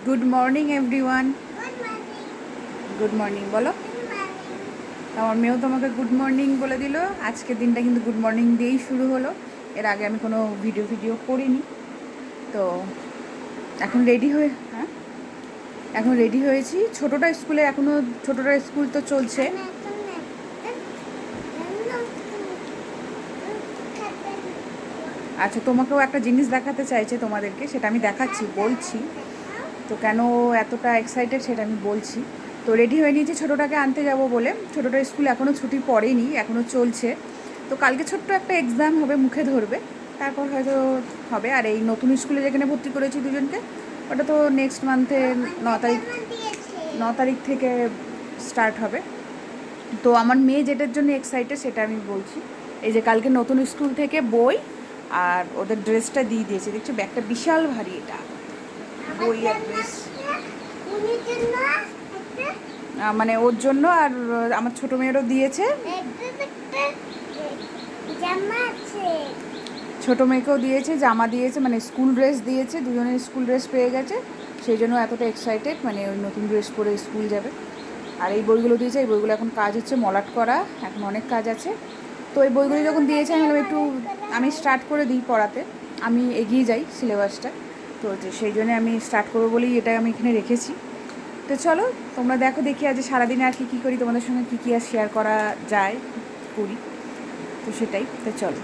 Good morning everyone. Good morning বলো। আমার মেয়েও তোমাকে গুড মর্নিং বলে দিল। আজকের দিনটা কিন্তু গুড মর্নিং দিয়েই শুরু হলো। এর আগে আমি কোনো ভিডিও করিনি। তো এখন রেডি হয়ে এখন রেডি হয়েছি। ছোটোটা স্কুলে এখনও ছোটোটার স্কুল তো চলছে। আচ্ছা, তোমাকেও একটা জিনিস দেখাতে চাইছে তোমাদেরকে, সেটা আমি দেখাচ্ছি, বলছি তো কেন এতটা এক্সাইটেড সেটা আমি বলছি। তো রেডি হয়ে নিয়েছি ছোটোটাকে আনতে যাব বলে। ছোটোটার স্কুল এখনও ছুটি পড়েনি, এখনও চলছে। তো কালকে ছোট্ট একটা এক্সাম হবে, মুখে ধরবে, তারপর হয়তো হবে। আর এই নতুন স্কুলে যেখানে ভর্তি করেছি দুজনকে, ওটা তো নেক্সট মান্থের 9 তারিখ থেকে স্টার্ট হবে। তো আমার মেয়ে যেটার জন্য এক্সাইটেড সেটা আমি বলছি। এই যে কালকে নতুন স্কুল থেকে বই আর ওদের ড্রেসটা দিয়ে দিয়েছে। দেখছি ব্যাগটা বিশাল ভারী, এটা বই আর ড্রেস। মানে ওর জন্য, আর আমার ছোটো মেয়েরও দিয়েছে, ছোটো মেয়েকেও দিয়েছে, জামা দিয়েছে, মানে স্কুল ড্রেস দিয়েছে। দুজনের স্কুল ড্রেস পেয়ে গেছে, সেই জন্য এতটা এক্সাইটেড, মানে ওই নতুন ড্রেস পরে স্কুল যাবে। আর এই বইগুলো দিয়েছে, এই বইগুলো এখন কাজ হচ্ছে মলাট করা, এখন অনেক কাজ আছে। তো এই বইগুলো যখন দিয়েছে আমি একটু আমি স্টার্ট করে দিই পড়াতে, আমি এগিয়ে যাই সিলেবাসটা। তো সেই জন্য আমি স্টার্ট করবো বলেই এটা আমি এখানে রেখেছি। তো চলো তোমরা দেখো, দেখি আজ সারাদিনে আর কী করি, তোমাদের সঙ্গে কী আর শেয়ার করা যায় করি, তো সেটাই। তো চলো।